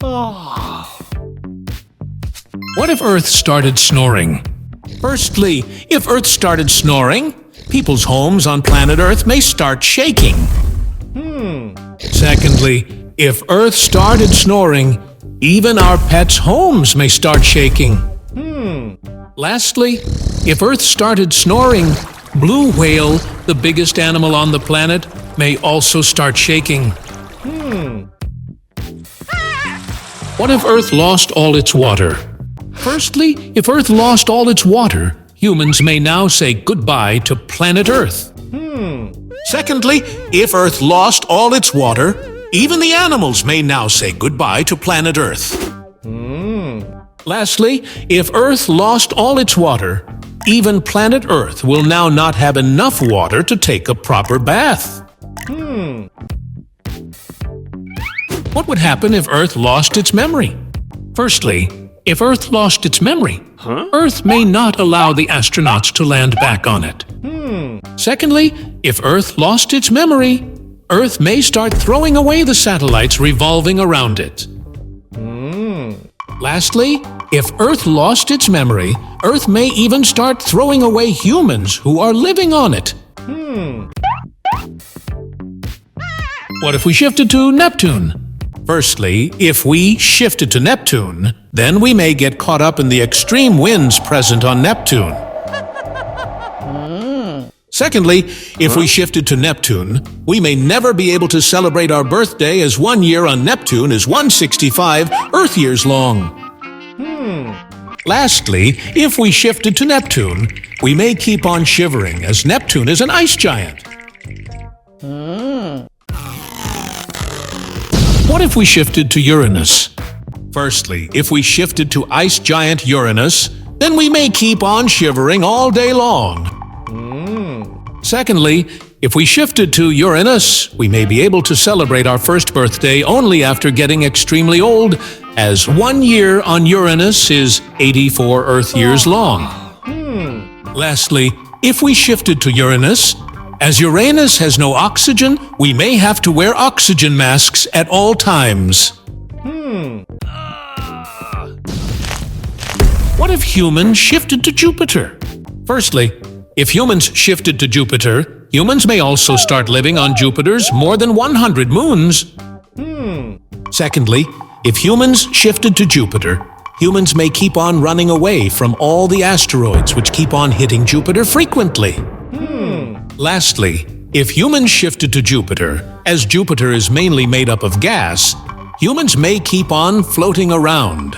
What if Earth started snoring? Firstly, if Earth started snoring, people's homes on planet Earth may start shaking. Secondly, if Earth started snoring, even our pets' homes may start shaking. Lastly, if Earth started snoring, blue whale, the biggest animal on the planet, may also start shaking. What if Earth lost all its water? Firstly, if Earth lost all its water, humans may now say goodbye to planet Earth. Secondly, if Earth lost all its water, even the animals may now say goodbye to planet Earth. Lastly, if Earth lost all its water, even planet Earth will now not have enough water to take a proper bath. What would happen if Earth lost its memory? Firstly, if Earth lost its memory, Earth may not allow the astronauts to land back on it. Secondly, if Earth lost its memory, Earth may start throwing away the satellites revolving around it. Lastly, if Earth lost its memory, Earth may even start throwing away humans who are living on it. What if we shifted to Neptune? Firstly, if we shifted to Neptune, then we may get caught up in the extreme winds present on Neptune. Secondly, if we shifted to Neptune, we may never be able to celebrate our birthday, as 1 year on Neptune is 165 Earth years long. Lastly, if we shifted to Neptune, we may keep on shivering, as Neptune is an ice giant. What if we shifted to Uranus? Firstly, if we shifted to ice giant Uranus, then we may keep on shivering all day long. Secondly, if we shifted to Uranus, we may be able to celebrate our first birthday only after getting extremely old, as 1 year on Uranus is 84 Earth years long. Lastly, if we shifted to Uranus, as Uranus has no oxygen, we may have to wear oxygen masks at all times. What if humans shifted to Jupiter? Firstly, if humans shifted to Jupiter, humans may also start living on Jupiter's more than 100 moons. Secondly, if humans shifted to Jupiter, humans may keep on running away from all the asteroids which keep on hitting Jupiter frequently. Lastly, if humans shifted to Jupiter, as Jupiter is mainly made up of gas, humans may keep on floating around.